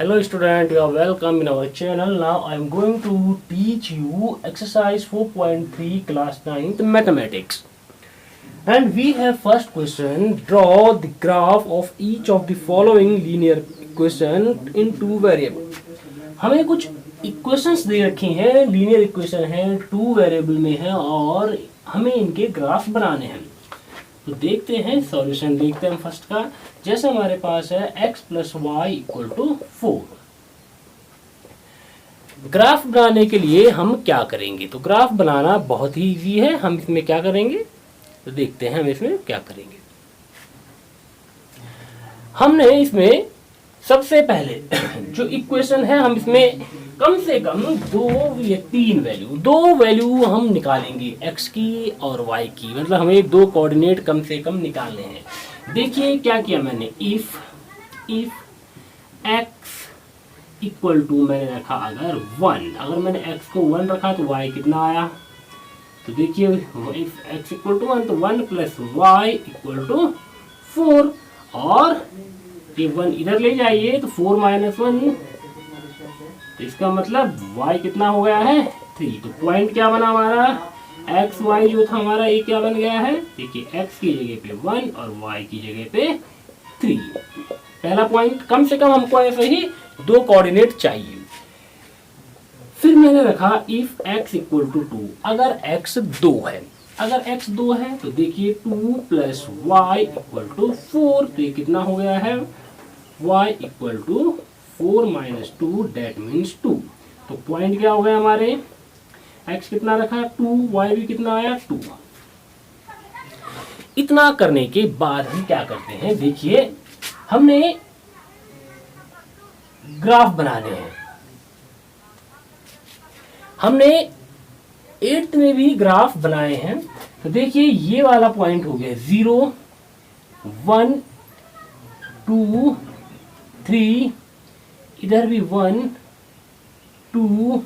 Hello student, you are welcome in our channel. Now I am going to teach you exercise 4.3 class 9th mathematics. And we have first question, draw the graph of each of the following linear equation in two variable. हमें कुछ equations दे रखी हैं, linear equation है, two variable में है और हमें इनके ग्राफ बनाने हैं। तो देखते हैं सॉल्यूशन, देखते हैं हम फर्स्ट का। जैसे हमारे पास है x plus y equal to 4। Graph बनाने के लिए हम क्या करेंगे? तो ग्राफ बनाना बहुत ही इजी है। हम इसमें क्या करेंगे तो देखते हैं हम इसमें क्या करेंगे। हमने इसमें सबसे पहले जो इक्वेशन है हम इसमें कम से कम दो वैल्यू हम निकालेंगे, x की और y की। मतलब हमें दो कोऑर्डिनेट कम से कम निकालने हैं। देखिए क्या किया मैंने, इफ x इक्वल टू मैंने रखा अगर 1, अगर मैंने x को 1 रखा तो y कितना आया। तो देखिए इफ x इक्वल टू 1 तो 1 प्लस y इक्वल टू 4 और ये 1 इधर ले जाइए तो 4 माइनस 1, तो इसका मतलब y कितना हो गया है 3। तो पॉइंट क्या बना हमारा, एक्स वाई जो था हमारा ये क्या बन गया है, देखिए x की जगह पे 1 और y की जगह पे 3। पहला पॉइंट, कम से कम हमको ऐसे ही दो कोऑर्डिनेट चाहिए। फिर मैंने रखा इफ x इक्वल टू 2, अगर x 2 है, अगर x 2 है तो देखिए 2 प्लस वाई इक्वल टू 4, तो ये कितना हो गया है y equal to 4 minus 2 that means 2। तो पॉइंट क्या हो गया हमारे, x कितना रखा 2, y भी कितना आया 2। इतना करने के बाद हम क्या करते हैं, देखिए हमने ग्राफ बनाने हैं। हमने 8th में भी ग्राफ बनाए हैं। तो देखिए ये वाला पॉइंट हो गया 0 1 2 3, इधर भी 1 2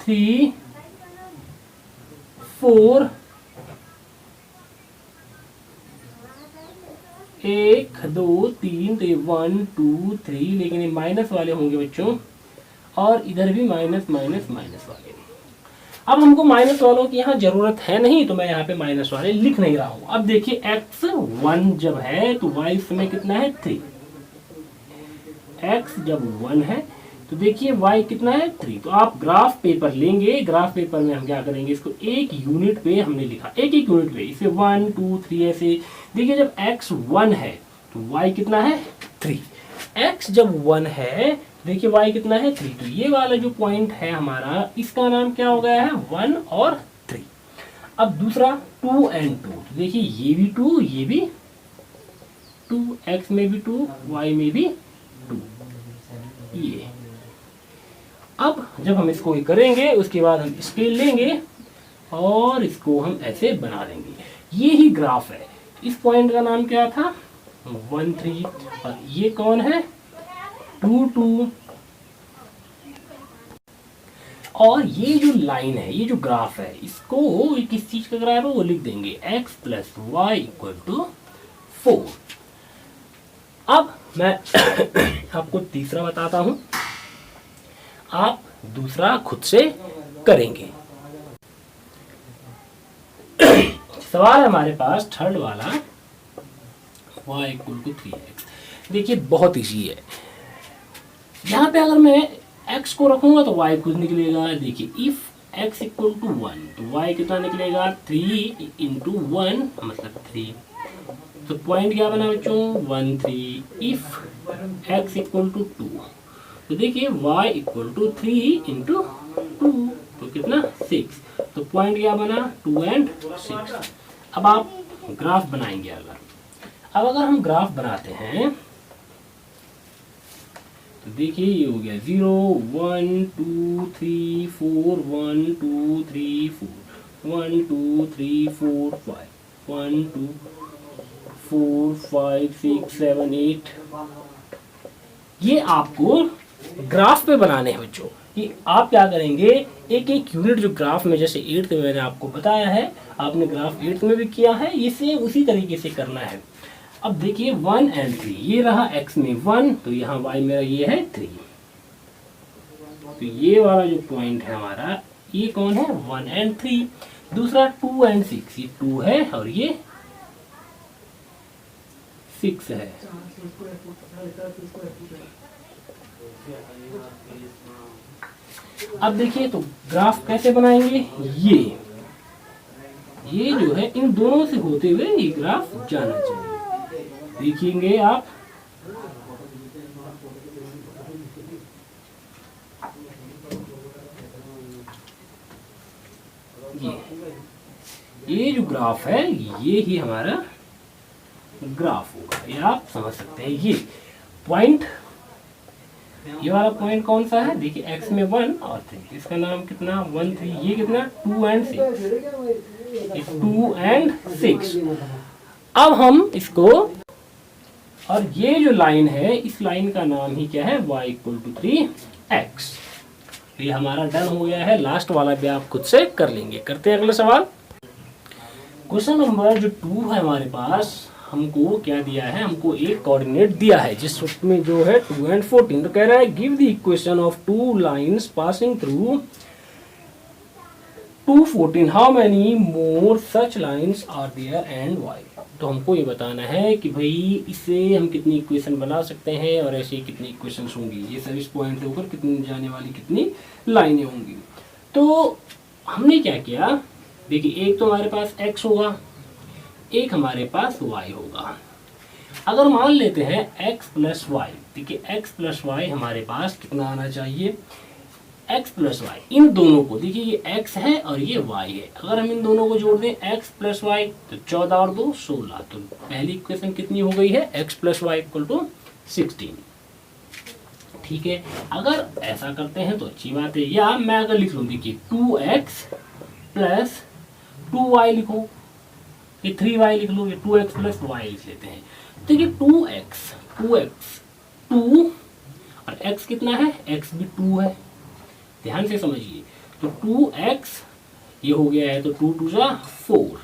3 4, 1 2 3, तो ये 1 2 3, लेकिन ये माइनस वाले होंगे बच्चों, और इधर भी माइनस माइनस माइनस वाले। अब हमको माइनस वालों की यहाँ जरूरत है नहीं, तो मैं यहाँ पे माइनस वाले लिख नहीं रहा हूँ। अब देखिए x 1 जब है तो y समय कितना है 3। x जब 1 है तो देखिए y कितना है 3। तो आप ग्राफ पेपर लेंगे, ग्राफ पेपर में हम क्या करेंगे, इसको एक यूनिट पे हमने लिखा, एक एक यूनिट पे, इसे 1 2 3 ऐसे। देखिए जब x 1 है तो y कितना है 3। x जब 1 है देखिए y कितना है 3। तो ये वाला जो पॉइंट है हमारा, इसका नाम क्या हो गया है 1 और 3। अब दूसरा 2 and 2, तो देखिए ये भी 2 ये भी 2, x में भी 2 y में भी 2। ये अब जब हम इसको करेंगे उसके बाद हम स्केल लेंगे और इसको हम ऐसे बना देंगे। ये ही ग्राफ है। इस पॉइंट का नाम क्या था 1 3, और ये कौन है 2 2, और ये जो लाइन है, ये जो ग्राफ है, इसको किस चीज का ग्राफ है वो लिख देंगे x plus y equal to 4। अब मैं आपको तीसरा बताता हूं, आप दूसरा खुद से करेंगे। सवाल है हमारे पास थर्ड वाला, y इक्वल टू 3x। देखिए बहुत इजी है। यहाँ पे अगर मैं x को रखूंगा तो y खुद निकलेगा। देखिए इफ x इक्वल टू 1 तो y कितना निकलेगा 3 इंटू 1 मतलब 3। तो पॉइंट क्या बना बच्चों 1 3। इफ x इक्वल टू 2 तो देखिए y इक्वल टू 3 इंटू 2, तो कितना 6। तो पॉइंट क्या बना 2 and 6। अब आप ग्राफ बनाएंगे। अगर हम ग्राफ बनाते हैं तो देखिए ये हो गया 0 1 2 3 4 1 2 3 4 1 2 3 4 5 1 2 4 5 6 7 8। ये आपको ग्राफ पे बनाने हैं बच्चों। कि आप क्या करेंगे, एक एक यूनिट जो ग्राफ में, जैसे 8th में मैंने आपको बताया है, आपने ग्राफ 8th में भी किया है, इसे उसी तरीके से करना है। अब देखिए 1 एंड 3, ये रहा x में 1, तो यहाँ y मेरा ये है 3। तो ये वाला जो पॉइंट है हमारा, ये कौन है, 1 एंड 3। दूसरा 2 एंड 6, ये 2 है और ये 6 है। अब देखिए तो ग्राफ कैसे बनाएंगे, ये जो है इन दोनों से होते हुए ये ग्राफ जाना चाहिए। देखिएंगे आप, ये जो ग्राफ है ये ही हमारा ग्राफ होगा, ये आप समझ सकते हैं। ये पॉइंट, ये वाला पॉइंट कौन सा है, देखिए x में 1 और 3, इसका नाम कितना 1 3, ये कितना 2 एंड 6, 2 एंड 6। अब हम इसको, और ये जो लाइन है इस लाइन का नाम ही क्या है, y = 3x। ये हमारा डन हो गया है। लास्ट वाला भी आप खुद से कर लेंगे। करते हैं अगला सवाल। क्वेश्चन नंबर जो 2 है हमारे पास, हमको क्या दिया है, हमको एक कोऑर्डिनेट दिया है जिसमें जो है 2 एंड 14। तो कह रहा है give the equation of 2 lines passing through 2 14, how many more such lines are there and why. तो हमको ये बताना है कि भाई इससे हम कितनी इक्वेशन बना सकते हैं और ऐसे कितनी इक्वेशन होंगी, ये सभी पॉइंट से होकर कितनी जाने वाली कितनी लाइनें होंगी। तो हमने क्या किया, देखिए एक तो हमारे पास x होगा, एक हमारे पास y होगा। अगर मान लेते हैं x + y, देखिए x + y हमारे पास कितना आना चाहिए, x + y, इन दोनों को देखिए ये x है और ये y है। अगर हम इन दोनों को जोड़ दें x + y तो 14 और 2 16। तो पहली इक्वेशन कितनी हो गई है, x + y = 16। ठीक है, अगर ऐसा करते हैं तो अच्छी बात है। या मैं अगर लिख लूँ, देखिए 2x + 2y लिखो, ये 3y लिख लो, ये 2x + y लिख लेते हैं। देखिए 2x 2 और x कितना है, x भी 2 है, ध्यान से समझिए। तो 2x ये हो गया है, तो 2 2 जा 4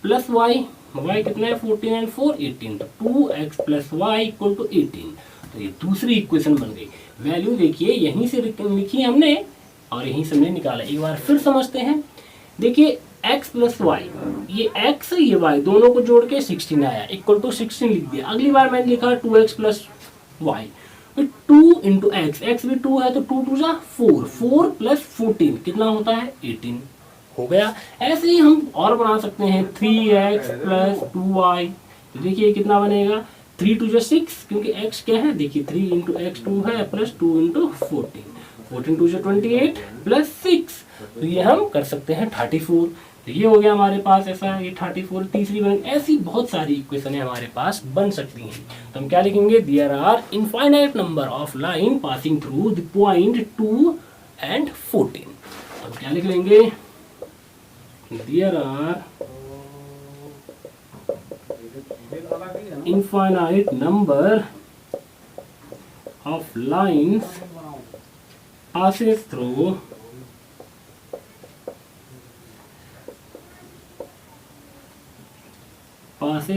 प्लस y कितना है 14 एंड 4 18। तो 2x + y = 18। तो ये दूसरी इक्वेशन बन गई। वैल्यू देखिए यहीं से लिखी हमने और यहीं से हमने निकाला। एक बार फिर समझते हैं। देखिए x + y, ये x ये y दोनों को जोड़ के 16 आया, = 16 लिख दिया। अगली बार मैंने लिखा 2x + y, 2 × x, x भी 2 है तो 2 2 जा 4, 4 + 14 कितना होता है 18 हो गया। ऐसे ही हम और बना सकते हैं 3x + 2y। तो देखिए कितना बनेगा, 3 2 जा 6, क्योंकि x क्या है, देखिए 3 × x 2 है प्लस 2 × 14, 14 2 जा 28 प्लस 6, तो ये हम कर सकते हैं 34। तो ये हो गया हमारे पास ऐसा, ये 34 तीसरी बन। ऐसी बहुत सारी इक्वेशन हमारे पास बन सकती हैं। तो हम क्या लिखेंगे, there are infinite number of line passing through the point 2 and 14। हम क्या लिख लेंगे, there are infinite number of lines passes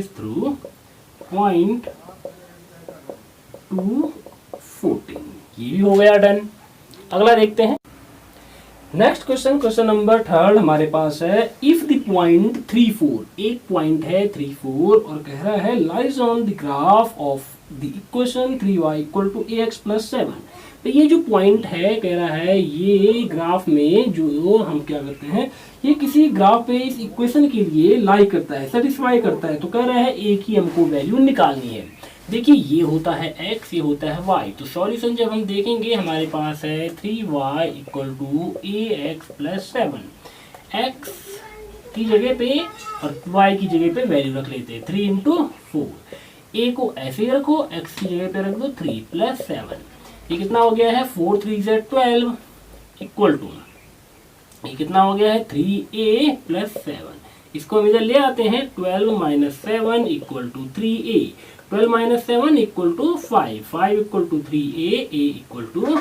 through point 2 14। ये भी हो गया डन। अगला देखते हैं। नेक्स्ट क्वेश्चन नंबर 3 हमारे पास है, इफ द पॉइंट 3 4, एक पॉइंट है 3 4 और कह रहा है lies on the graph of the equation 3y = ax + 7। तो ये जो पॉइंट है कह रहा है ये ग्राफ में जो हम क्या करते हैं, ये किसी ग्राफ पे इस इक्वेशन के लिए लाई करता है, सेटिस्फाई करता है। तो कह रहा है एक ही हमको वैल्यू निकालनी है। देखिए ये होता है x, ये होता है y। तो सॉल्यूशन जब हम देखेंगे हमारे पास है 3y = ax + 7। x की जगह पे और y की जगह पे वैल्यू रख लेते हैं 3 × 4। a को ऐसे ही रखो, x की जगह पे रख दो 3 + 7। ये कितना हो गया है, 4 3 × 12 = ये कितना हो गया है 3a + 7। इसको हम इधर ले आते हैं, 12 - 7 = 3a, 12 - 7 = 5, 5 = 3a, a =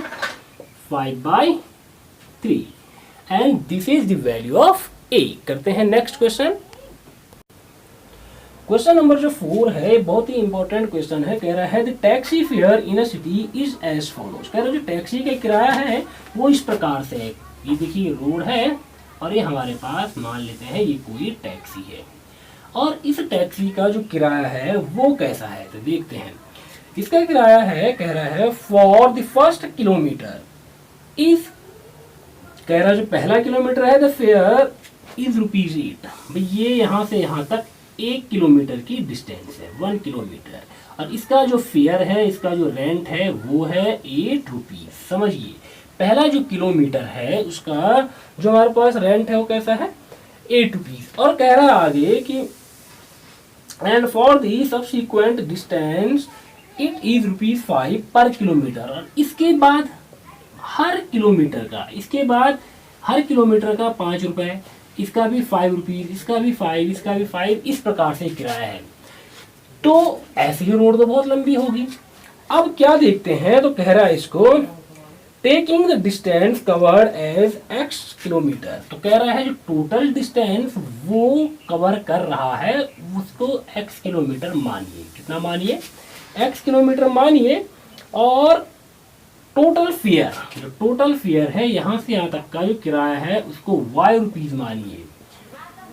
5/3 and this is the value of a। करते हैं नेक्स्ट क्वेश्चन। क्वेश्चन नंबर जो 4 है बहुत ही इंपॉर्टेंट क्वेश्चन है। कह रहा है the taxi fare in a city is as follows. कह रहा है जो टैक्सी का किराया है वो इस प्रकार से है। ये देखिए रोड है और ये हमारे पास मान लेते हैं ये कोई टैक्सी है और इस टैक्सी का जो किराया है वो कैसा है तो देखते हैं। इसका किराया है कह रहा है for the first kilometre is, कह रहा है जो पहला किलोमीटर है द फेयर इज ₹8। भाई ये यहाँ से यहाँ तक 1 किलोमीटर की डिस्टेंस है 1 किलोमीटर और इसका जो फेयर है इसका जो रेंट है वो है ₹8। समझिए पहला जो किलोमीटर है उसका जो हमारे पास रेंट है वो कैसा है ₹8 और कह रहा है आगे कि and for the subsequent distance it is ₹5 पर किलोमीटर। और इसके बाद हर किलोमीटर का ₹5, इसका भी ₹5, इसका भी 5, इसका भी 5, इस प्रकार से किराया है। तो ऐसी ही रोड तो बहुत लंबी होगी। अब क्या देखते हैं तो कह रहा है इसको taking the distance covered as x kilometre. तो कह रहा है जो टोटल डिस्टेंस वो कवर कर रहा है उसको x किलोमीटर मानिए। कितना मानिए x किलोमीटर मानिए और टोटल फेयर है यहाँ से यहाँ तक का जो किराया है उसको ₹y मानिए।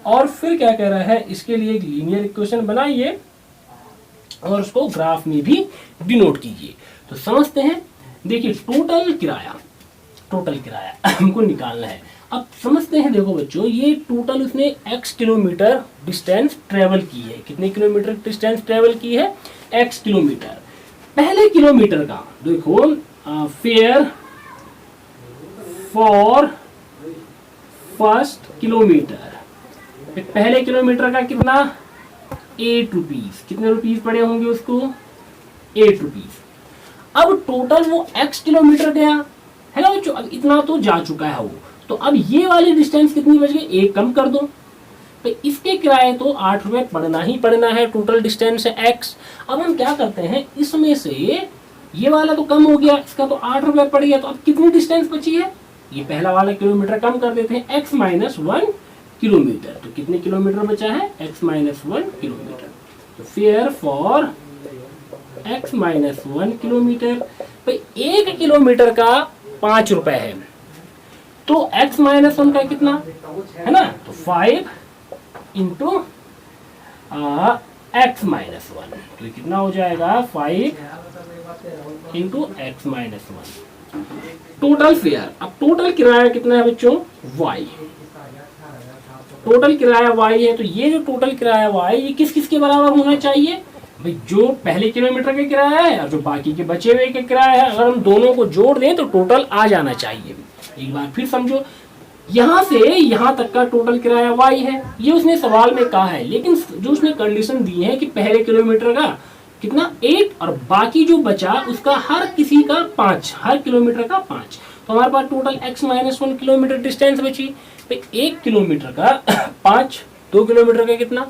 और फिर क्या कह रहा है इसके लिए एक लीनियर इक्वेशन बनाइए और उसको ग्राफ में भी डिनोट कीजिए। तो समझते हैं देखिए टोटल किराया हमको निकालना है। अब समझते हैं देखो बच्चों ये टोटल उसने x किलोमीटर डिस्टेंस ट्रेवल की है। कितने किलोमीटर डिस्टेंस ट्रेवल की है x किलोमीटर। पहले किलोमीटर का देखो फेयर फॉर फर्स्ट किलोमीटर, पहले किलोमीटर का कितना ₹8। कितने रुपीस पड़े होंगे उसको ₹8। अब टोटल वो x किलोमीटर गया है ना बच्चों। अब इतना तो जा चुका है वो, तो अब ये वाली डिस्टेंस कितनी बच गई 1 कम कर दो। तो इसके किराए तो ₹8 पड़ना ही पड़ना है। टोटल डिस्टेंस है x। अब हम क्या करते हैं इसमें से ये वाला तो कम हो गया, इसका तो ₹8 पड़ गया। तो अब कितनी डिस्टेंस बची है ये पहला वाला किलोमीटर कम कर देते हैं x - 1 किलोमीटर। तो कितने किलोमीटर बचा है x - 1 किलोमीटर। तो फेयर फॉर x - 1 किलोमीटर। तो 1 किलोमीटर का ₹5 है तो x - 1 का कितना है ना तो 5 इंटू x - 1। तो कितना हो जाएगा 5 इंटू x - 1 टोटल फेयर। अब टोटल किराया कितना है बच्चों y, टोटल किराया y है। तो ये जो टोटल किराया y ये किस किस के बराबर होना चाहिए भाई जो पहले किलोमीटर का किराया है और जो बाकी के बचे हुए का किराया है। अगर हम दोनों को जोड़ दें तो टोटल आ जाना चाहिए। एक बार फिर समझो यहाँ से यहाँ तक का टोटल किराया y है ये उसने सवाल में कहा है, लेकिन जो उसने कंडीशन दी है कि पहले किलोमीटर का कितना 8 और बाकी जो बचा उसका हर किसी का 5, हर किलोमीटर का 5। तो हमारे पास टोटल x - 1 किलोमीटर डिस्टेंस बची। तो 1 किलोमीटर का 5, 2 किलोमीटर का कितना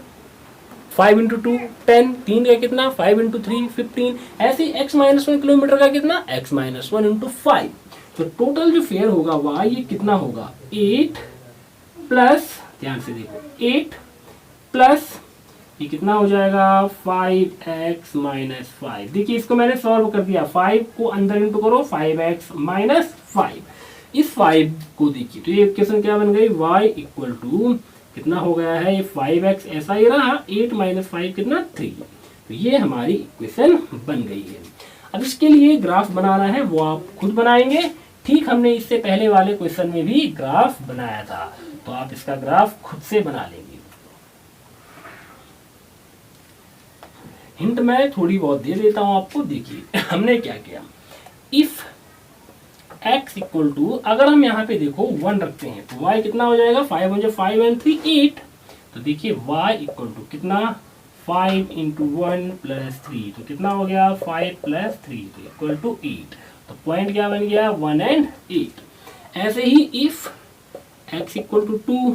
5 इंटू 2 10, 3 का कितना 5 इंटू 3 15। ऐसे x - 1 किलोमीटर का कितना x - 1 इंटू 5। तो टोटल जो फेयर होगा y ये कितना होगा 8 प्लस, ध्यान से देखो 8 प्लस ये कितना हो जाएगा 5x - 5। देखिए इसको मैंने सॉल्व कर दिया। 5 को अंदर इंटू करो 5x - 5। इस 5 को देखिए तो ये इक्वेशन क्या बन गई y इक्वल टू कितना हो गया है ये 5x ऐसा ही रहा 8 - 5 कितना 3। तो ये हमारी इक्वेशन बन गई है। अब इसके लिए ग्राफ बनाना है वो आप खुद बनाएंगे। ठीक हमने इससे पहले वाले क्वेश्चन में भी ग्राफ बनाया था तो आप इसका ग्राफ खुद से बना लेंगे। हिंट मैं थोड़ी बहुत दे देता हूं आपको। देखिए हमने क्या किया इफ x इक्वल टू, अगर हम यहाँ पे देखो 1 रखते हैं तो y कितना हो जाएगा 5 × 5 and 3 8। तो देखिए y इक्वल टू कितना 5 इंटू 1 प्लस 3। तो कितना हो गया 5 प्लस 3 तो इक्वल टू 8। तो पॉइंट क्या बन गया 1 and 8। ऐसे ही if x equal to 2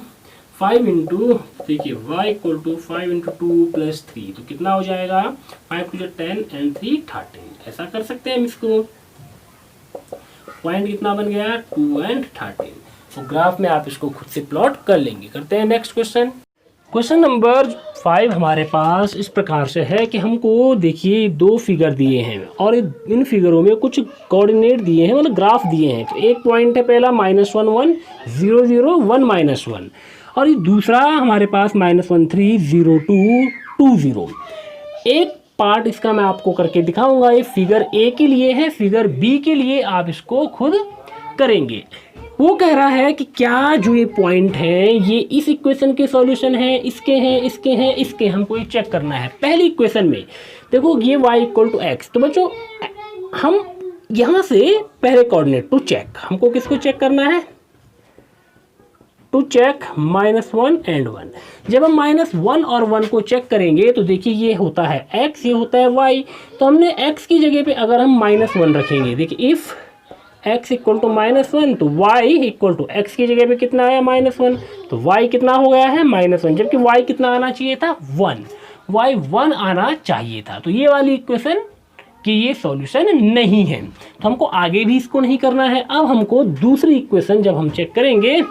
5 into देखिए y equal to 5 into 2 plus 3। तो कितना हो जाएगा 5 to 10 and 3 13। ऐसा कर सकते हैं हम इसको। पॉइंट कितना बन गया 2 and 13। तो ग्राफ में आप इसको खुद से प्लॉट कर लेंगे। करते हैं नेक्स्ट क्वेश्चन। क्वेश्चन नंबर 5 हमारे पास इस प्रकार से है कि हमको देखिए 2 फिगर दिए हैं और इन फिगरों में कुछ कोऑर्डिनेट दिए हैं, मतलब ग्राफ दिए हैं। तो एक पॉइंट है पहला -1 1 0 0 1 -1 और ये दूसरा हमारे पास -1 3 0 2 2 0। एक पार्ट इसका मैं आपको करके दिखाऊंगा, ये फिगर ए के लिए है, फिगर बी के लिए आप इसको खुद करेंगे। वो कह रहा है कि क्या जो ये पॉइंट है ये इस इक्वेशन के सॉल्यूशन है, इसके हैं, इसके हैं, इसके, हमको ये चेक करना है। पहली इक्वेशन में देखो ये y = x, तो बच्चों हम यहाँ से पहले कोऑर्डिनेट टू चेक, हमको किसको चेक करना है, टू चेक -1 and 1। जब हम -1 और 1 को चेक करेंगे तो देखिए ये होता है x, ये होता है y, तो हमने x की जगह पे अगर हम -1 रखेंगे, देखिए इफ़ x = -1 तो y = x की जगह पे कितना आया -1, तो y कितना हो गया है -1, जबकि y कितना आना चाहिए था 1, y 1 आना चाहिए था। तो ये वाली इक्वेशन कि ये सॉल्यूशन नहीं है, तो हमको आगे भी इसको नहीं करना है। अब हमको दूसरी इक्वेशन जब हम चेक करेंगे,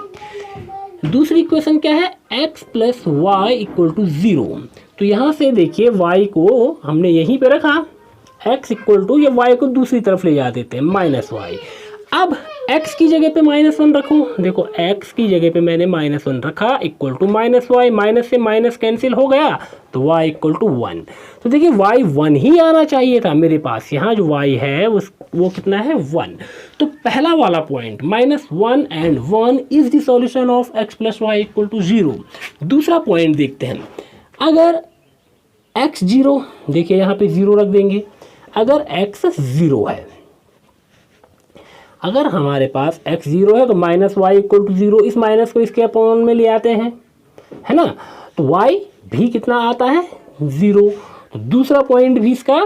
दूसरी इक्वेशन क्या है, x + y = 0। तो यहाँ से देखिए y को हमने यहीं पे रखा, x = या y को दूसरी तरफ ले जा देते हैं -y। अब x की जगह पे -1 रखूँ, देखो x की जगह पे मैंने -1 रखा = -y, माइनस से माइनस कैंसिल हो गया तो y = 1। तो देखिए y 1 ही आना चाहिए था मेरे पास, यहाँ जो y है वो कितना है 1। तो पहला वाला point -1 and 1 is the solution of x + y = 0। दूसरा पॉइंट देखते हैं, अगर x 0, देखिए यहाँ पे 0 रख देंगे, अगर x 0 है, अगर हमारे पास x 0 है तो -y = 0, इस माइनस को इसके अपॉन में ले आते हैं, है ना, तो y भी कितना आता है 0। तो दूसरा पॉइंट भी इसका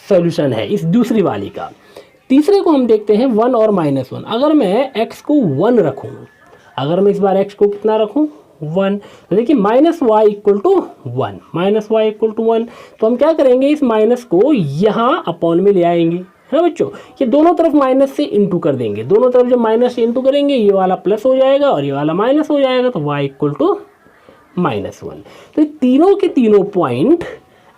सॉल्यूशन है इस दूसरी वाली का। तीसरे को हम देखते हैं 1 और -1। अगर मैं x को 1 रखूँ, अगर मैं इस बार x को कितना रखूँ 1, तो देखिए -y = 1, -y = 1, तो हम क्या करेंगे, इस माइनस को यहाँ अपॉन में ले आएंगे, है ना बच्चों, ये दोनों तरफ माइनस से इंटू कर देंगे, दोनों तरफ जब माइनस से इंटू करेंगे ये वाला प्लस हो जाएगा और ये वाला माइनस हो जाएगा, तो y = -1। तो तीनों के तीनों पॉइंट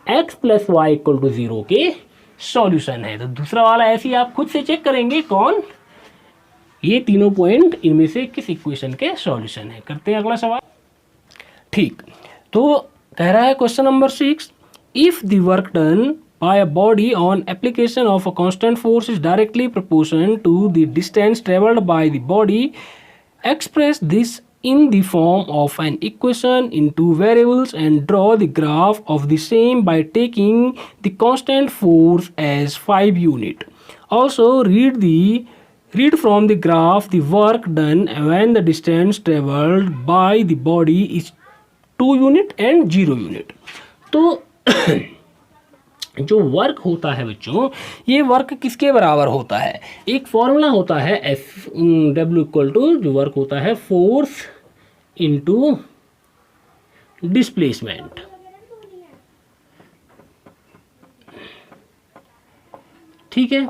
x + y = 0 के सॉल्यूशन है। तो दूसरा वाला ऐसे ही आप खुद से चेक करेंगे कौन, ये तीनों पॉइंट इनमें से किस इक्वेशन के सॉल्यूशन है। करते हैं अगला सवाल। ठीक, तो कह रहा है question number 6, if the work done by a body on application of a constant force is directly proportional to the distance traveled by the body, express this in the form of an equation in two variables and draw the graph of the same by taking the constant force as 5 unit. Also read from the graph the work done when the distance traveled by the body is 2 unit and 0 unit. तो जो work होता है बच्चों, ये work किसके बराबर होता है, एक फॉर्मूला होता है W = जो वर्क होता है फोर्स इनटू डिस्प्लेसमेंट। ठीक है,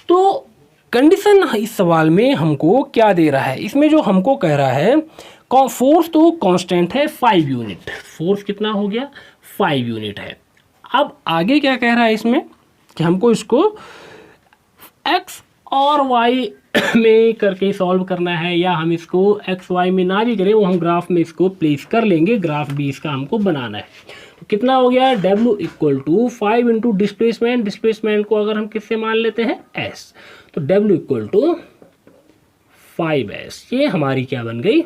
तो कंडीशन इस सवाल में हमको क्या दे रहा है, इसमें जो हमको कह रहा है फोर्स तो कांस्टेंट है 5 यूनिट, फोर्स कितना हो गया 5 यूनिट है। अब आगे क्या कह रहा है इसमें कि हमको इसको x और y में करके सॉल्व करना है, या हम इसको x y में ना भी करें, वो हम ग्राफ में इसको प्लेस कर लेंगे, ग्राफ भी इसका हमको बनाना है। तो कितना हो गया, W = 5 × डिस्प्लेसमेंट, डिस्प्लेसमेंट को अगर हम किससे मान लेते हैं s, तो W = 5s, ये हमारी क्या बन गई,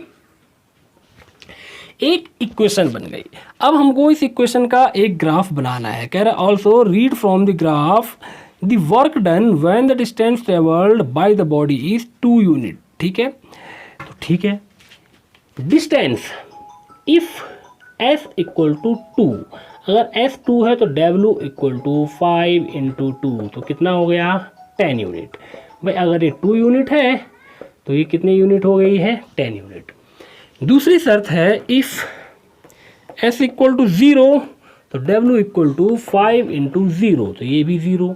एक इक्वेशन बन गई। अब हमको इस इक्वेशन का एक ग्राफ बनाना है, कह रहा है also read from the graph the work done when the distance travelled by the body is 2 unit. ठीक है, तो ठीक है, डिस्टेंस इफ s = 2, अगर s 2 है तो W = 5 × 2, तो कितना हो गया 10 यूनिट। भाई अगर ये 2 यूनिट है तो ये कितने यूनिट हो गई है 10 यूनिट। दूसरी शर्त है इफ s = 0 तो W = 5 × 0, तो ये भी 0।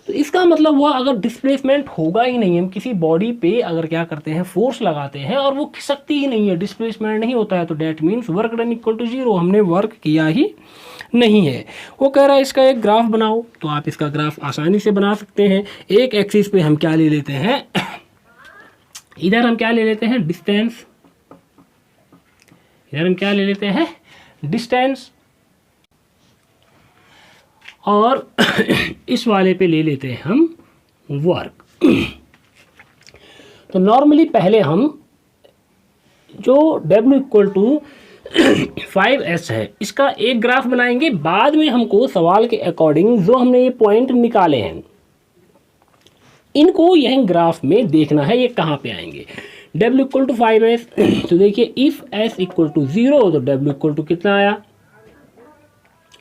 तो इसका मतलब हुआ अगर डिस्प्लेसमेंट होगा ही नहीं, हम किसी बॉडी पे अगर क्या करते हैं फोर्स लगाते हैं और वो खिसकती ही नहीं है, डिस्प्लेसमेंट नहीं होता है, तो that means work done equal to zero, हमने वर्क किया ही नहीं है। वो कह रहा है इसका एक ग्राफ बनाओ, तो आप इसका ग्राफ आसानी से बना सकते हैं। एक एक्सिस पे हम क्या ले लेते हैं, इधर हम क्या ले लेते हैं डिस्टेंस, इधर हम क्या ले लेते हैं डिस्टेंस, और इस वाले पे ले लेते हैं हम वर्क। तो नॉर्मली पहले हम जो W इक्वल टू 5s है इसका एक ग्राफ बनाएंगे, बाद में हमको सवाल के अकॉर्डिंग जो हमने ये पॉइंट निकाले हैं इनको यह ग्राफ में देखना है ये कहाँ पे आएंगे। W इक्वल टू 5s, तो देखिए इफ s इक्वल टू 0 तो W इक्वल टू कितना आया,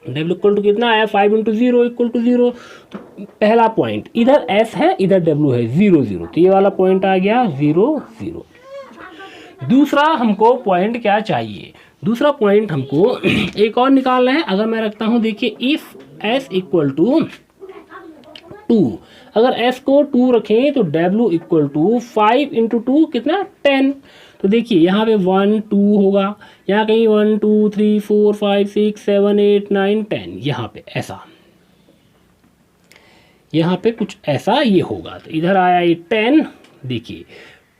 W इक्वल टू कितना आया 5 इंटू 0 इक्वल टू 0। तो पहला पॉइंट इधर S है इधर W है 0 0, तो ये वाला पॉइंट आ गया 0 0। दूसरा हमको पॉइंट क्या चाहिए, दूसरा पॉइंट हमको एक और निकालना है। अगर मैं रखता हूं देखिए इफ S इक्वल टू 2, अगर S को 2 रखें तो W इक्वल टू 5 इंटू 2 कितना 10। तो देखिए यहाँ पे 1 2 होगा, यहाँ कहीं 1 2 3 4 5 6 7 8 9 10, यहाँ पे ऐसा, यहाँ पे कुछ ऐसा ये होगा। तो इधर आया ये 10, देखिए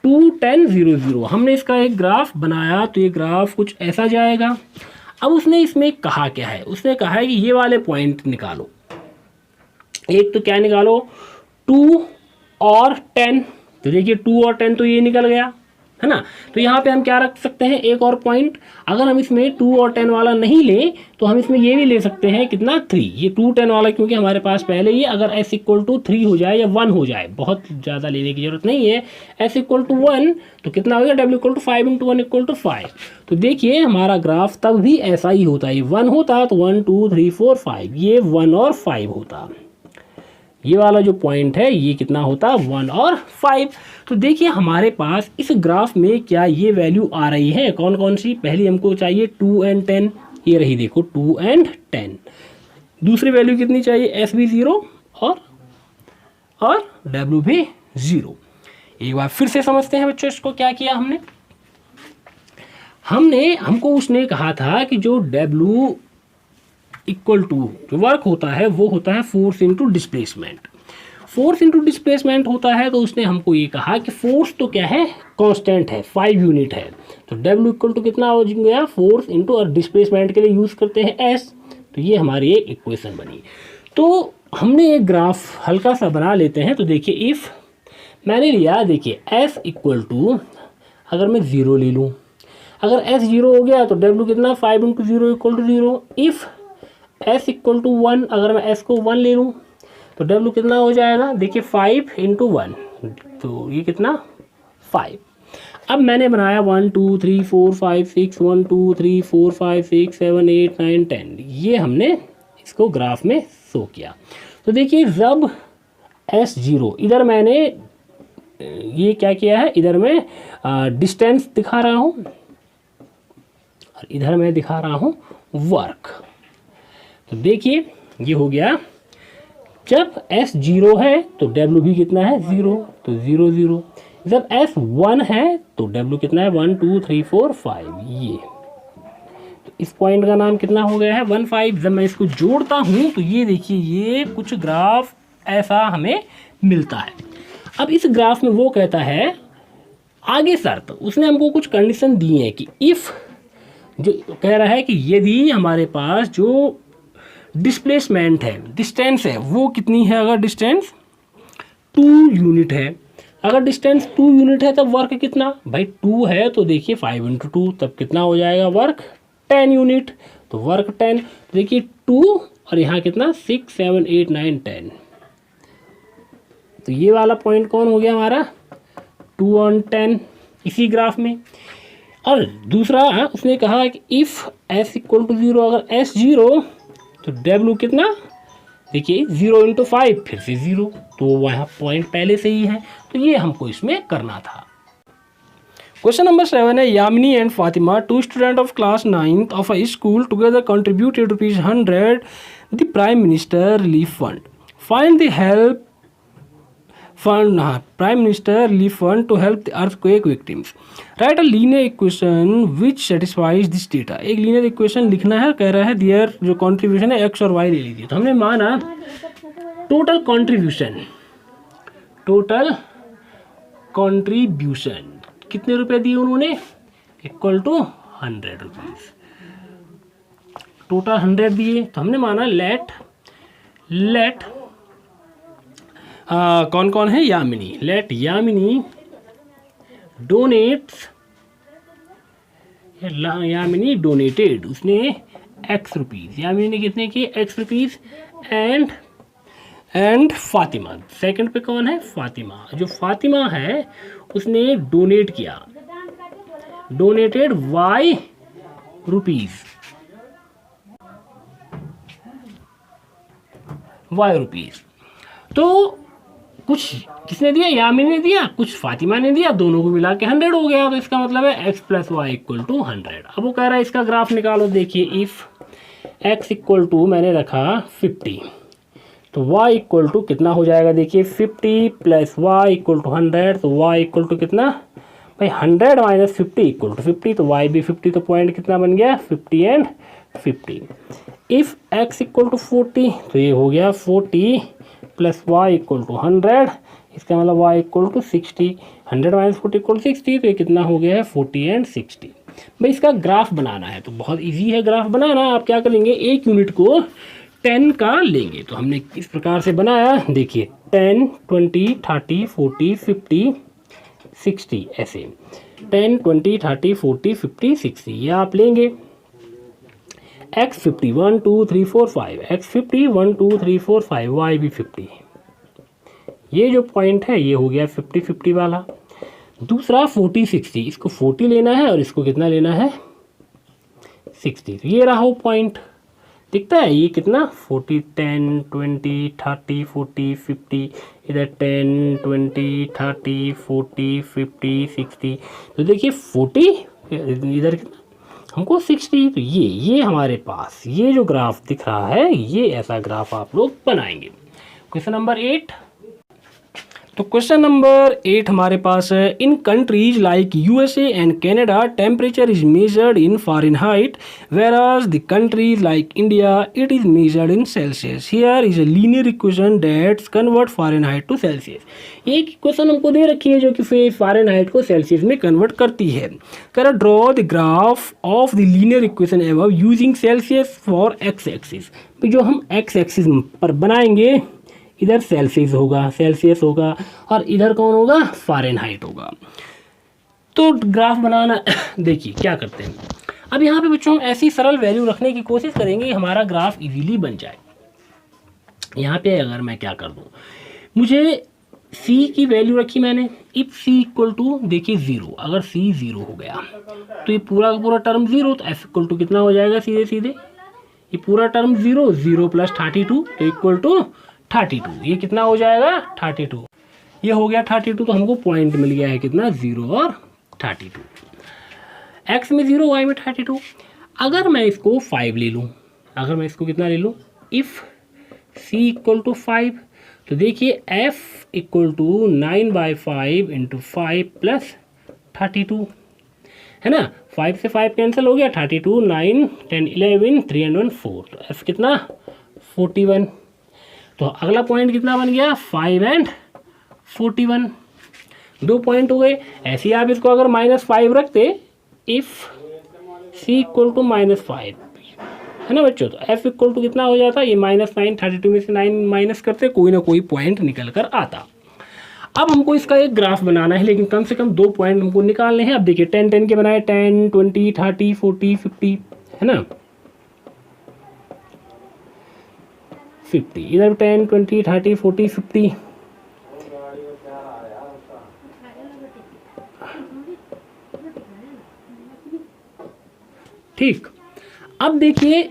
2 10 0 0, हमने इसका एक ग्राफ बनाया तो ये ग्राफ कुछ ऐसा जाएगा। अब उसने इसमें कहा क्या है, उसने कहा है कि ये वाले पॉइंट निकालो, एक तो क्या निकालो 2 और 10, तो देखिए 2 और 10 तो ये निकल गया है ना। तो यहाँ पे हम क्या रख सकते हैं एक और पॉइंट, अगर हम इसमें 2 और 10 वाला नहीं लें तो हम इसमें ये भी ले सकते हैं कितना 3, ये 2 10 वाला क्योंकि हमारे पास पहले ये अगर s इक्वल टू 3 हो जाए या 1 हो जाए, बहुत ज़्यादा लेने की जरूरत नहीं है, s इक्वल टू 1 तो कितना हो गया W equal to 5 into 1 equal to 5। तो देखिए हमारा ग्राफ तब भी ऐसा ही होता है, 1 होता तो 1 2 3 4 5, ये 1 और 5 होता, ये वाला जो पॉइंट है ये कितना होता 1 और 5। तो देखिए हमारे पास इस ग्राफ में क्या ये वैल्यू आ रही है, कौन कौन सी, पहली हमको चाहिए 2 एंड 10, ये रही देखो 2 एंड 10। दूसरी वैल्यू कितनी चाहिए, S भी 0 और W भी 0। एक बार फिर से समझते हैं बच्चों इसको क्या किया हमको उसने कहा था कि जो W इक्वल टू जो वर्क होता है वो होता है force into displacement, force into displacement होता है। तो उसने हमको ये कहा कि फोर्स तो क्या है कांस्टेंट है 5 यूनिट है, तो W इक्वल टू कितना हो गया फोर्स इंटू, और डिस्प्लेसमेंट के लिए यूज़ करते हैं S, तो ये हमारी एक इक्वेशन बनी। तो हमने एक ग्राफ हल्का सा बना लेते हैं। तो देखिए इफ़ मैंने लिया, देखिए S इक्वल टू अगर मैं 0 ले लूँ, अगर S 0 हो गया तो W कितना 5 into 0 equal to 0। If S equal to 1, अगर मैं S को 1 ले लूँ तो W कितना हो जाएगा, देखिए 5 इंटू 1, तो ये कितना 5। अब मैंने बनाया 1 2 3 4 5 6 1 2 3 4 5 6 7 8 9 10, ये हमने इसको ग्राफ में शो किया। तो देखिए जब S 0, इधर मैंने ये क्या किया है, इधर मैं डिस्टेंस दिखा रहा हूँ और इधर मैं दिखा रहा हूँ वर्क। तो देखिए ये हो गया, जब S 0 है तो W भी कितना है 0, तो 0 0। जब S 1 है तो W कितना है 1 2 3 4 5, ये तो इस पॉइंट का नाम कितना हो गया है 1 5। जब मैं इसको जोड़ता हूँ तो ये देखिए ये कुछ ग्राफ ऐसा हमें मिलता है। अब इस ग्राफ में वो कहता है आगे शर्त, उसने हमको कुछ कंडीशन दी है कि इफ़, जो कह रहा है कि यदि हमारे पास जो डिस्प्लेसमेंट है, डिस्टेंस है, वो कितनी है, अगर डिस्टेंस 2 यूनिट है, अगर डिस्टेंस 2 यूनिट है तब वर्क कितना, भाई 2 है तो देखिए 5 इंटू 2 तब कितना हो जाएगा वर्क 10 यूनिट, तो वर्क 10। तो देखिए 2 और यहाँ कितना 6 7 8 9 10, तो ये वाला पॉइंट कौन हो गया हमारा 2 और 10 इसी ग्राफ में। और दूसरा उसने कहा कि इफ़ S इक्वल टू 0, अगर S 0 तो W कितना, देखिए 0 इंटू 5 फिर से 0, तो वहाँ पॉइंट पहले से ही है, तो ये हमको इसमें करना था। क्वेश्चन नंबर 7 है, Yamini and Fatima, 2 student of class 9th of a school together contributed ₹100 the prime minister relief fund, find the help fund, Prime Minister relief fund to help the earthquake victims. Write a linear equation which satisfies this data. एक linear equation लिखना है, कह रहा है their जो contribution है x और y ले लीजिए। तो हमने माना total contribution कितने रुपए दिए उन्होंने, इक्वल टू 100 रुपीज, टोटल 100 दिए। तो हमने माना लेट कौन कौन है, यामिनी, लेट यामिनी डोनेटेड, उसने x रुपीज, यामिनी ने कितने किए x rupees, and Fatima, second पे कौन है, फातिमा, जो फातिमा है उसने डोनेट किया, डोनेटेड y रुपीज, तो कुछ किसने दिया, यामिनी ने दिया, कुछ फातिमा ने दिया, दोनों को मिला के 100 हो गया। तो इसका मतलब है x plus y equal to 100। अब वो कह रहा है इसका ग्राफ निकालो। देखिए इफ x इक्वल टू मैंने रखा 50, तो y इक्वल टू कितना हो जाएगा, देखिए 50 प्लस वाई इक्वल टू 100, तो y इक्वल टू कितना भाई 100 माइनस 50 इक्वल टू 50, तो y भी 50, तो पॉइंट कितना बन गया 50 and 50। If x equal to 40, तो ये हो गया 40 प्लस वाई इक्वल टू 100, इसका मतलब y equal to 60, 100 minus 40 equal 60, तो ये कितना हो गया है 40 एंड 60। भाई इसका ग्राफ बनाना है तो बहुत इजी है ग्राफ बनाना। आप क्या करेंगे, एक यूनिट को 10 का लेंगे। तो हमने इस प्रकार से बनाया, देखिए 10, 20, 30, 40, 50, 60, ऐसे 10, 20, 30, 40, 50, 60 ये आप लेंगे। x50 1 2 3 4 5, x50 1 2 3 4 5, y भी 50, ये जो पॉइंट है ये हो गया 50 50 वाला। दूसरा 40 60, इसको 40 लेना है और इसको कितना लेना है 60, तो ये रहा वो पॉइंट, दिखता है ये कितना 40 10 20 30 40 50, इधर 10 20 30 40 50 60, तो देखिए 40 इधर कितना हमको 60, तो ये हमारे पास ये जो ग्राफ दिख रहा है ये ऐसा ग्राफ आप लोग बनाएंगे। क्वेश्चन नंबर 8, तो क्वेश्चन नंबर 8 हमारे पास है, in countries like USA and Canada temperature is measured in Fahrenheit whereas the countries like India it is measured in Celsius. Here is a linear equation that convert Fahrenheit to Celsius. एक question हमको दे रखी है जो कि Fahrenheit को Celsius में convert करती है। कर draw the graph of the linear equation above using Celsius for x axis. जो हम एक्स एक्सिस पर बनाएंगे इधर सेल्सियस होगा और इधर कौन होगा फ़ारेनहाइट होगा। तो ग्राफ बनाना देखिए क्या करते हैं, अब यहाँ पे बच्चों ऐसी सरल वैल्यू रखने की कोशिश करेंगे हमारा ग्राफ इजीली बन जाए। यहाँ पे अगर मैं क्या कर दूँ, मुझे c की वैल्यू रखी मैंने, इफ c इक्वल टू देखिए 0, अगर c 0 हो गया तो ये पूरा का पूरा टर्म 0, तो f इक्वल टू कितना हो जाएगा सीधे सीधे, ये पूरा टर्म 0, 0 प्लस 32 तो इक्वल टू 32, ये कितना हो जाएगा 32, ये हो गया 32, तो हमको पॉइंट मिल गया है कितना 0 और 32, x में 0 y में 32। अगर मैं इसको 5 ले लूँ, अगर मैं इसको कितना ले लूँ, इफ़ c इक्वल टू 5, तो देखिए f equal to 9/5 into 5 plus 32 है ना, 5 से 5 कैंसिल हो गया, 32 9 10 11 3 and 1 4, तो f कितना 41, तो अगला पॉइंट कितना बन गया 5 and 41, 2 पॉइंट हो गए। ऐसे ही आप इसको अगर -5 रखते, इफ c इक्वल टू -5 है ना बच्चों, तो f इक्वल टू कितना हो जाता, ये -9, 32 में से 9 माइनस करते कोई ना कोई पॉइंट निकल कर आता। अब हमको इसका एक ग्राफ बनाना है, लेकिन कम से कम 2 पॉइंट हमको निकालने हैं। अब देखिए 10 10 के बनाए, 10 20 30 40 50 है ना, 50, इधर 10 20 30 40 50, ठीक। अब देखिए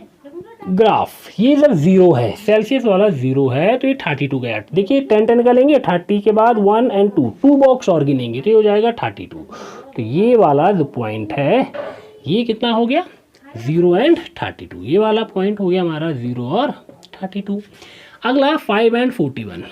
ग्राफ, ये जब 0 है, सेल्सियस वाला 0 है, तो ये 32 गया। देखिए 10 10 का लेंगे, 30 के बाद 1 and 2 बॉक्स और गिनेंगे तो ये हो जाएगा 32। तो ये वाला जो पॉइंट है ये कितना हो गया 0 and 32, ये वाला पॉइंट हो गया हमारा 0 और 32। अगला 5 and 41,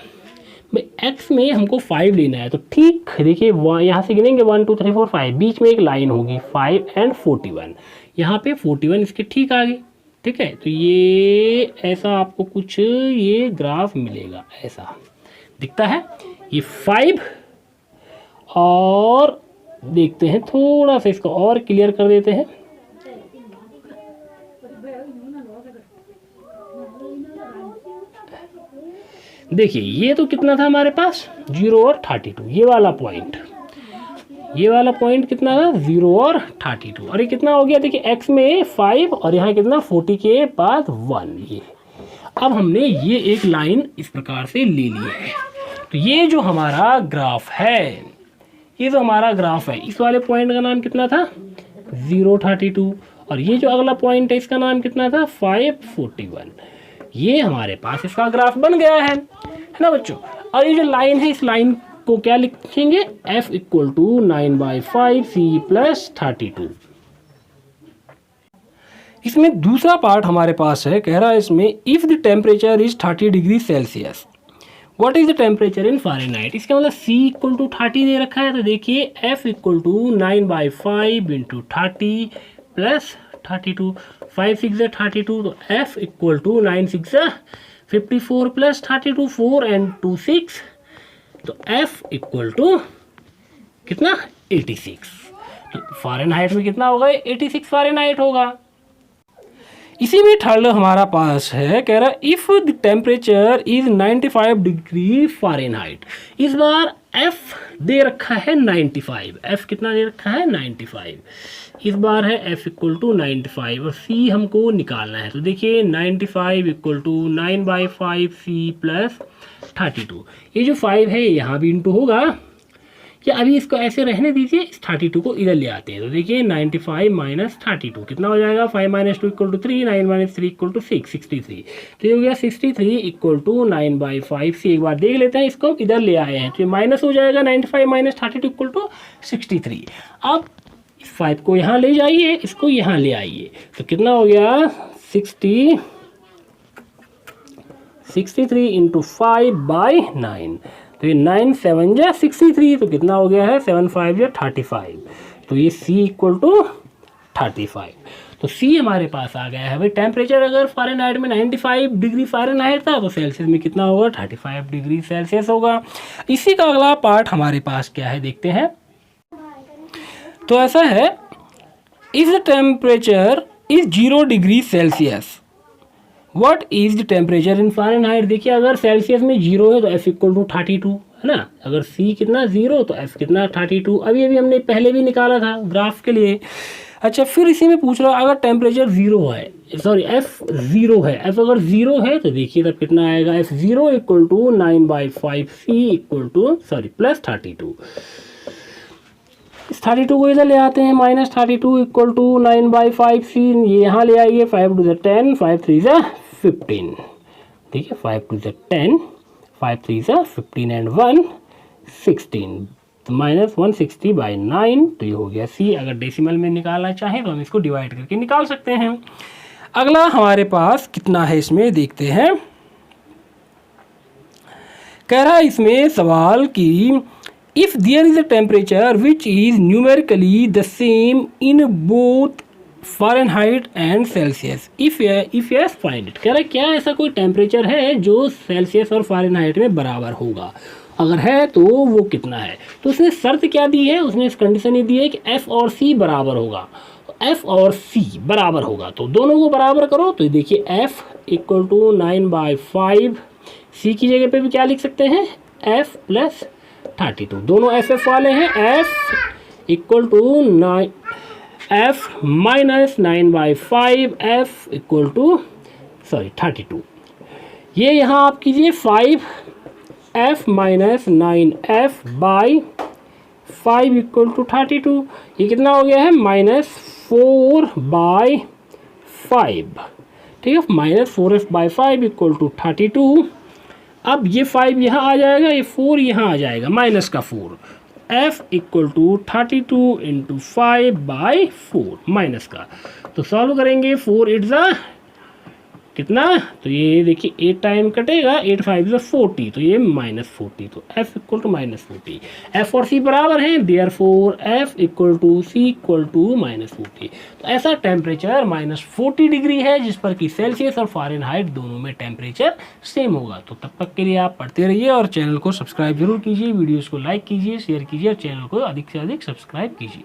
भाई एक्स में हमको 5 लेना है, तो ठीक देखिए यहाँ से गिनेंगे 1 2 3 4 5, बीच में एक लाइन होगी 5 एंड 41, यहाँ पे 41 इसके ठीक आ गई। ठीक है, तो ये ऐसा आपको कुछ ये ग्राफ मिलेगा, ऐसा दिखता है ये 5। और देखते हैं थोड़ा सा इसको और क्लियर कर देते हैं। देखिए ये तो कितना था हमारे पास 0 और 32, ये वाला पॉइंट कितना था 0 और 32, और ये कितना हो गया देखिए x में 5 और यहाँ कितना 40 के बाद 1। ये अब हमने ये एक लाइन इस प्रकार से ले ली है। तो ये जो हमारा ग्राफ है, इस वाले पॉइंट का नाम कितना था 0 32, और ये जो अगला पॉइंट है इसका नाम कितना था 5 41। ये हमारे पास इसका ग्राफ बन गया है ना बच्चों। और ये जो लाइन है, इस लाइन को क्या लिखेंगे, f equal to 9/5 c plus 32। इसमें दूसरा पार्ट हमारे पास है, कह रहा है इसमें if the temperature is 30 degree Celsius what is the temperature in Fahrenheit. इसका मतलब c इक्वल टू 30 दे रखा है, तो देखिए f equal to 9/5 into 30 plus 32, 5 6 32, तो f equal to 9 6 54 plus 32, 4 and 2 6, तो f इक्वल टू कितना 86। तो फ़ारेनहाइट में कितना होगा 86 फ़ारेनहाइट होगा। इसी में थर्ड हमारा पास है, कह रहा है if the temperature is 95 degree Fahrenheit. इस बार f दे रखा है 95, f कितना दे रखा है 95, इस बार है f इक्वल टू 95 और c हमको निकालना है। तो देखिए 95 इक्वल टू 9/5 c प्लस 32, ये जो 5 है यहाँ भी इंटू होगा, या अभी इसको ऐसे रहने दीजिए, इस 32 को इधर ले आते हैं। तो देखिए 95 माइनस 32 कितना हो जाएगा, 5 minus 2 equal to 3, 9 minus 3 equal to 6, 63। तो ये हो गया 63 इक्वल टू 9/5 से। एक बार देख लेते हैं, इसको इधर ले आए हैं तो ये माइनस हो जाएगा, 95 माइनस 32 इक्वल टू 63। अब 5 को यहाँ ले जाइए, इसको यहाँ ले आइए, तो कितना हो गया 63 इंटू 5/9, तो ये 9 7 जा 63, तो कितना हो गया है 7 5 जा 35, तो ये c इक्वल टू 35। तो c हमारे पास आ गया है। भाई टेम्परेचर अगर फ़ारेनहाइट में 95 डिग्री फ़ारेनहाइट था, तो सेल्सियस में कितना होगा 35 डिग्री सेल्सियस होगा। इसी का अगला पार्ट हमारे पास क्या है देखते हैं। तो ऐसा है, if the temperature is 0 degree Celsius what is the temperature in Fahrenheit. देखिए अगर सेल्सियस में 0 है तो f इक्वल टू 32 है ना, अगर c कितना 0 तो f कितना 32, अभी हमने पहले भी निकाला था ग्राफ के लिए। अच्छा, फिर इसी में पूछ रहा है अगर टेम्परेचर 0 है, सॉरी f 0 है, f अगर 0 है तो देखिए तब कितना आएगा, f 0 equal to 9/5 c equal to plus 32। इस 32 को इधर ले आते हैं, माइनस 32 इक्वल टू 9/5 c, ये यहाँ ले आइए, 5 टू द 10, 5 3 जा 15, ठीक है 5 टू द 10, 5 3 जा 15 एंड 1 16, तो माइनस 160/9, तो ये हो गया c। अगर डेसिमल में निकालना चाहें तो हम इसको डिवाइड करके निकाल सकते हैं। अगला हमारे पास कितना है इसमें देखते हैं। कह रहा है इसमें सवाल कि if there is a temperature which is numerically the same in both Fahrenheit and Celsius, if yes find it। कह रहा है क्या ऐसा कोई टेम्परेचर है जो सेल्सियस और फ़ारेनहाइट में बराबर होगा, अगर है तो वो कितना है। तो उसने शर्त क्या दी है, उसने इस कंडीशन ये दी है कि f और c बराबर होगा, f और c बराबर होगा, तो दोनों को बराबर करो। तो देखिए f इक्वल टू 9/5, c की जगह पे भी क्या लिख सकते हैं f प्लस 32, दोनों एफ वाले हैं, f equal to 9 f minus 9/5 f equal to 32। ये यहाँ आप कीजिए 5f minus 9f by 5 equal to 32, ये कितना हो गया है -4/5, ठीक है, -4f/5 इक्वल टू 32। अब ये 5 यहाँ आ जाएगा, ये 4 यहाँ आ जाएगा, माइनस का 4, f equal to 32 into 5/4 minus का, तो सॉल्व करेंगे 4 8 ज़ा कितना, तो ये देखिए 8 टाइम कटेगा, 8 5 जो 40, तो ये -40, तो F इक्वल टू -40। F और C बराबर हैं, therefore F equal to C equal to -40। तो ऐसा टेम्परेचर -40 डिग्री है जिस पर कि सेल्सियस और फ़ारेनहाइट दोनों में टेम्परेचर सेम होगा। तो तब तक के लिए आप पढ़ते रहिए और चैनल को सब्सक्राइब जरूर कीजिए, वीडियोज़ को लाइक कीजिए, शेयर कीजिए और चैनल को अधिक से अधिक सब्सक्राइब कीजिए।